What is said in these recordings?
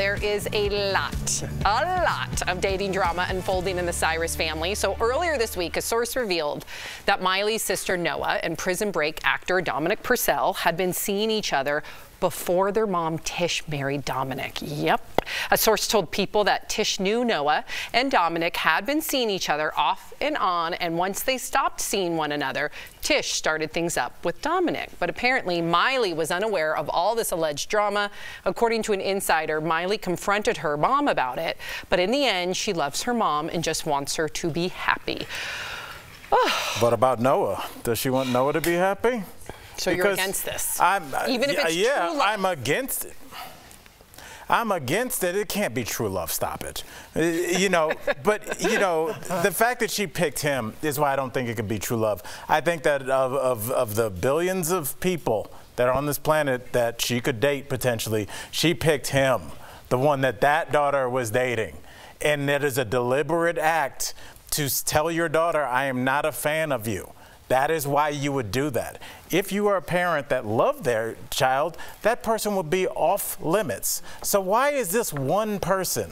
there is a lot of dating drama unfolding in the Cyrus family. So earlier this week, a source revealed that Miley's sister Noah and Prison Break actor Dominic Purcell had been seeing each other before their mom Tish married Dominic. Yep. A source told People that Tish knew Noah and Dominic had been seeing each other off and on, and once they stopped seeing one another, Tish started things up with Dominic. But apparently Miley was unaware of all this alleged drama. According to an insider, Miley confronted her mom about it, but in the end, she loves her mom and just wants her to be happy. What about Noah? Does she want Noah to be happy? So you're against this? Even if it's true love? I'm against it. I'm against it. It can't be true love. Stop it. You know, but, you know, the fact that she picked him is why I don't think it could be true love. I think that of the billions of people that are on this planet that she could date potentially, she picked him, the one that daughter was dating. And it is a deliberate act to tell your daughter, I am not a fan of you. That is why you would do that. If you are a parent that loved their child, that person would be off limits. So why is this one person?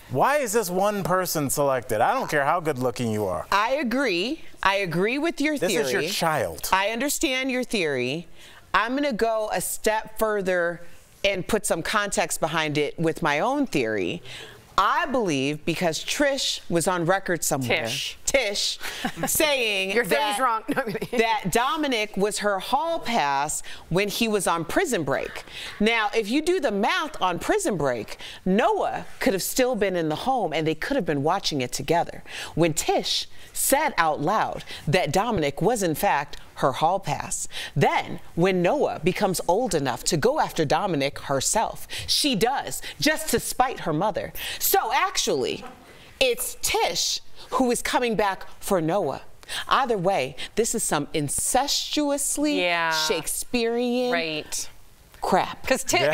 Why is this one person selected? I don't care how good looking you are. I agree. I agree with your theory. This is your child. I understand your theory. I'm going to go a step further and put some context behind it with my own theory. I believe because Trish was on record somewhere. Tish saying your theory's wrong. that Dominic was her hall pass when he was on Prison Break. Now, if you do the math on Prison Break, Noah could have still been in the home and they could have been watching it together. When Tish said out loud that Dominic was in fact her hall pass, then when Noah becomes old enough to go after Dominic herself, she does, just to spite her mother. So actually, it's Tish who is coming back for Noah. Either way, this is some incestuously Shakespearean crap. Because Tish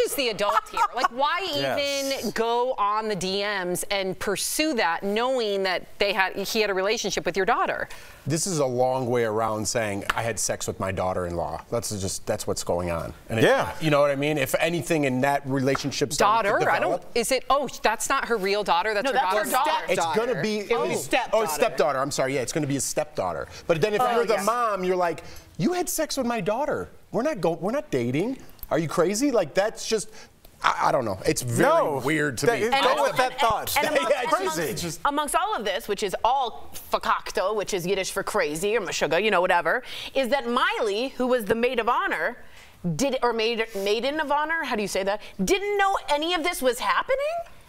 is the adult here. Like, why even go on the DMs and pursue that, knowing that he had a relationship with your daughter? This is a long way around saying I had sex with my daughter-in-law. That's what's going on. And you know what I mean? If anything in that relationship daughter, I don't. Is it? Oh, that's not her real daughter. That's her daughter. It's gonna be stepdaughter. I'm sorry. Yeah, it's gonna be a stepdaughter. But then if you're the mom, you're like, you had sex with my daughter. We're not dating. Are you crazy? Like, that's just, I don't know. It's very weird to me. Go with that thought. Amongst all of this, which is all fakakto, which is Yiddish for crazy or mashuga, you know, whatever, is that Miley, who was the maid of honor, maiden of honor, how do you say that, didn't know any of this was happening?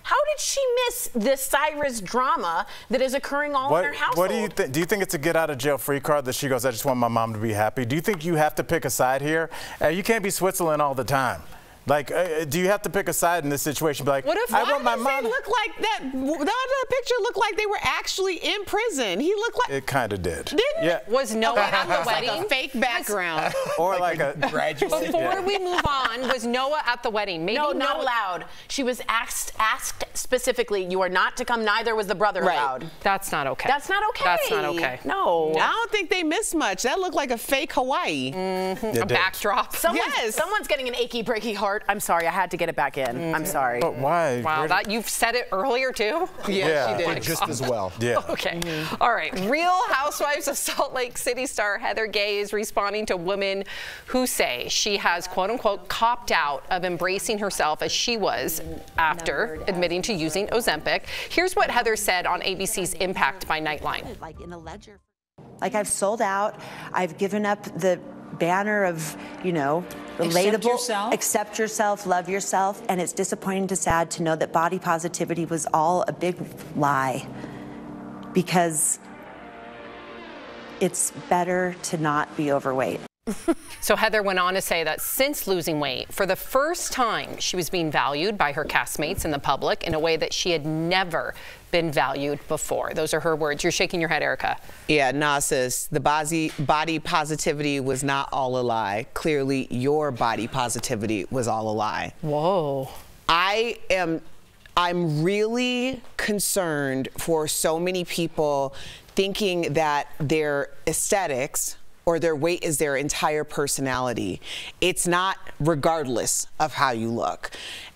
How did she miss the Cyrus drama that is occurring all in her household? What do you think? Do you think it's a get out of jail free card that she goes, I just want my mom to be happy? Do you think you have to pick a side here? You can't be Switzerland all the time. Like, do you have to pick a side in this situation? Be like, what if I want my mom. Look like that? The picture looked like they were actually in prison. He looked like it kind of did. Didn't it? Was Noah at the wedding? Like a fake background, or like a graduate. Before we move on, was Noah at the wedding? Maybe no, not allowed. She was asked specifically, you are not to come. Neither was the brother allowed. That's not okay. That's not okay. That's not okay. No. I don't think they missed much. That looked like a fake Hawaii. A backdrop. Someone's getting an achy, breaky heart. I'm sorry, I had to get it back in. I'm sorry. But why? Wow, you've said it earlier too? Yeah, she did. Just as well. Yeah. Okay. All right. Real Housewives of Salt Lake City star Heather Gay is responding to women who say she has, quote unquote, copped out of embracing herself as she was after admitting to using Ozempic. Here's what Heather said on ABC's Impact by Nightline. Like, I've sold out. I've given up the banner of, you know, relatable, accept yourself, love yourself, and it's disappointing to sad to know that body positivity was all a big lie, because it's better to not be overweight. So Heather went on to say that since losing weight, for the first time, she was being valued by her castmates and the public in a way that she had never been valued before. Those are her words. You're shaking your head, Erica. Yeah, nah, sis. The body positivity was not all a lie. Clearly, your body positivity was all a lie. Whoa. I'm really concerned for so many people thinking that their aesthetics or their weight is their entire personality. It's not, regardless of how you look.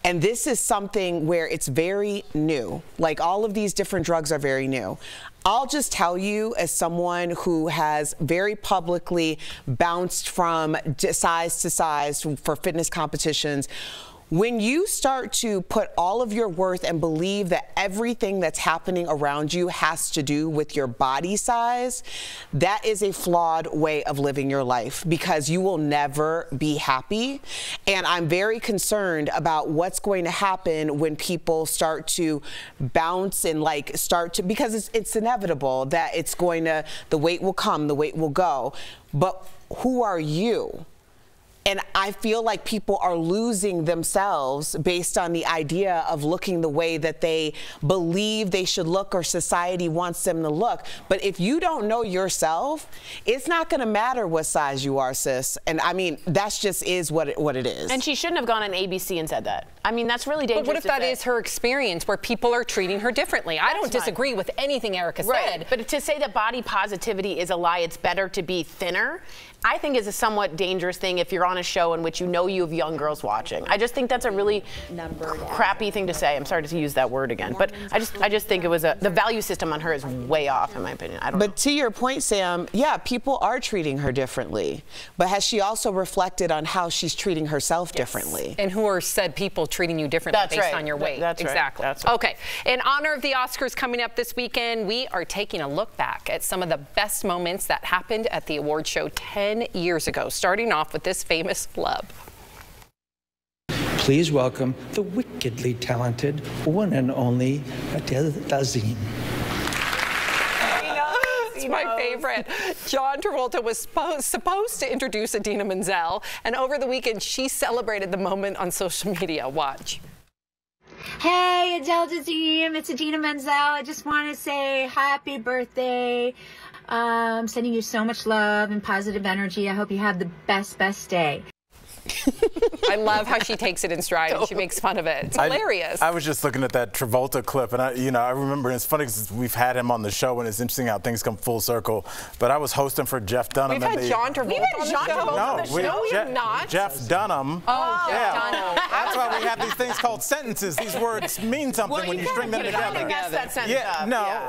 And this is something where it's very new. Like, all of these different drugs are very new. I'll just tell you, as someone who has very publicly bounced from size to size for fitness competitions, when you start to put all of your worth and believe that everything that's happening around you has to do with your body size, that is a flawed way of living your life, because you will never be happy. And I'm very concerned about what's going to happen when people start to bounce and because it's inevitable that it's going to, the weight will come, the weight will go. But who are you? And I feel like people are losing themselves based on the idea of looking the way that they believe they should look or society wants them to look. But if you don't know yourself, it's not going to matter what size you are, sis. And I mean, that's just is what it is. And she shouldn't have gone on ABC and said that. I mean, that's really dangerous. But what if that is her experience, where people are treating her differently? I don't disagree with anything Erica said. But to say that body positivity is a lie, it's better to be thinner, I think is a somewhat dangerous thing if you're on a show in which you know you have young girls watching. I just think that's a really crappy thing to say. I'm sorry to use that word again, but I just think it was the value system on her is way off, in my opinion. I don't know. But to your point, Sam, yeah, people are treating her differently. But has she also reflected on how she's treating herself differently? And who are said people treating you differently based on your weight? That's exactly. Right. That's right. Okay. In honor of the Oscars coming up this weekend, we are taking a look back at some of the best moments that happened at the award show 10 years ago, starting off with this famous flub. Please welcome the wickedly talented one and only Adina Manzel. It's my favorite. John Travolta was supposed to introduce Adina Manzel, and over the weekend she celebrated the moment on social media. Watch. Hey, Adele team, it's Adina Manzel. I just want to say happy birthday. I'm sending you so much love and positive energy. I hope you have the best day. I love how she takes it in stride and she makes fun of it. It's hilarious. I was just looking at that Travolta clip, and I remember, and it's funny because we've had him on the show, and it's interesting how things come full circle. But I was hosting for Jeff Dunham. We've had John Travolta on the show? No, we have not. Jeff Dunham. Oh, yeah. Jeff Dunham. That's why we have these things called sentences. These words mean something when you string them together.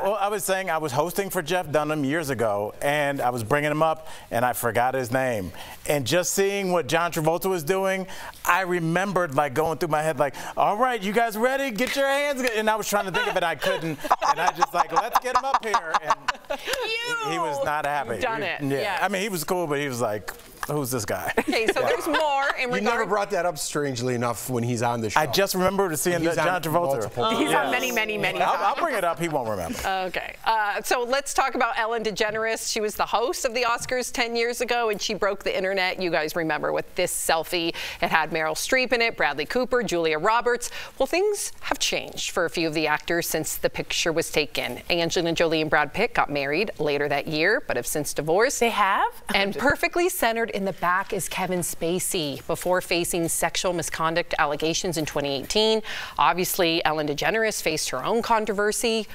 Well, I was saying I was hosting for Jeff Dunham years ago, and I was bringing him up, and I forgot his name. And just seeing what John Travolta was doing, I remembered like going through my head like, all right, you guys ready? Get your hands. And I was trying to think of it, I couldn't. And I just like, let's get him up here. And he was not happy. You've done it. Yeah. I mean, he was cool, but he was like, who's this guy? Okay, so there's more in regard. You never brought that up, strangely enough, when he's on the show. I just remember seeing John Travolta. He's on many times. I'll bring it up. He won't remember. Okay. So let's talk about Ellen DeGeneres. She was the host of the Oscars 10 years ago, and she broke the internet. You guys remember with this selfie. It had Meryl Streep in it, Bradley Cooper, Julia Roberts. Well, things have changed for a few of the actors since the picture was taken. Angelina Jolie and Brad Pitt got married later that year, but have since divorced. They have? And perfectly centered in the back is Kevin Spacey before facing sexual misconduct allegations in 2018. Obviously, Ellen DeGeneres faced her own controversy.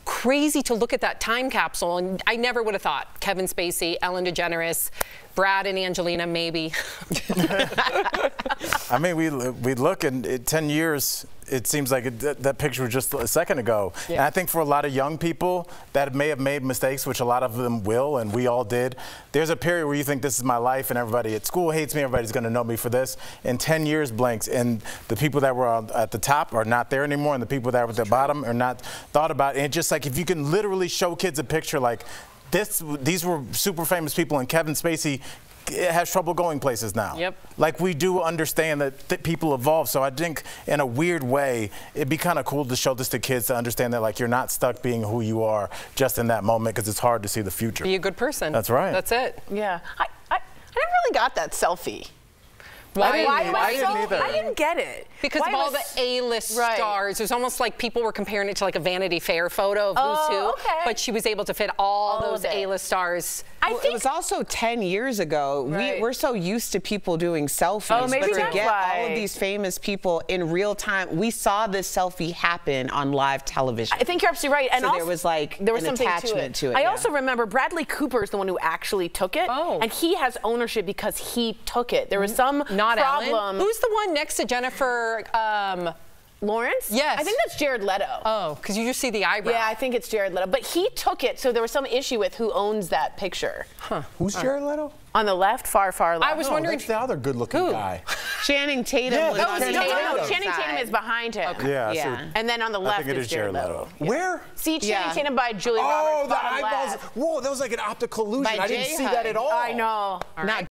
Crazy to look at that time capsule, and I never would have thought Kevin Spacey, Ellen DeGeneres, Brad and Angelina, maybe. I mean, we look, and 10 years, it seems like that picture was just a second ago. Yeah. And I think for a lot of young people that may have made mistakes, which a lot of them will, and we all did, there's a period where you think this is my life and everybody at school hates me, everybody's going to know me for this. And 10 years blanks, and the people that were at the top are not there anymore, and the people that were at the bottom are not thought about. And it's just like if you can literally show kids a picture like these were super famous people, and Kevin Spacey has trouble going places now. Yep. Like, we do understand that people evolve. So I think in a weird way, it'd be kind of cool to show this to kids to understand that, like, you're not stuck being who you are just in that moment, because it's hard to see the future. Be a good person. That's right. That's it. Yeah. I never really got that selfie. Why? I didn't get it. Because of all the A-list stars. It was almost like people were comparing it to like a Vanity Fair photo of who's who. Okay. But she was able to fit all those A-list stars. It was also 10 years ago. Right. We're so used to people doing selfies. Oh, maybe but to that's get why. all of these famous people in real time, we saw this selfie happen on live television. I think you're absolutely right. And so also, there was like there was an something attachment to it. I also remember Bradley Cooper is the one who actually took it. Oh. And he has ownership because he took it. There was some Not problem. Ellen. Who's the one next to Jennifer? Lawrence? Yes. I think that's Jared Leto. Oh, because you just see the eyebrow. Yeah, I think it's Jared Leto. But he took it, so there was some issue with who owns that picture. Huh. Who's Jared Leto? On the left, far left. I was wondering. That's the other good-looking guy. Channing Tatum. Yeah, was that's on Channing the Tatum. other Channing Tatum side. is behind him. Okay. Yeah. And then on the left I think it is Jared Leto. Where? See Channing Tatum by Julia Oh, Roberts. the bottom eyeballs. left. Whoa, that was like an optical illusion. By I didn't Jay see Hud. that at all. I know. Not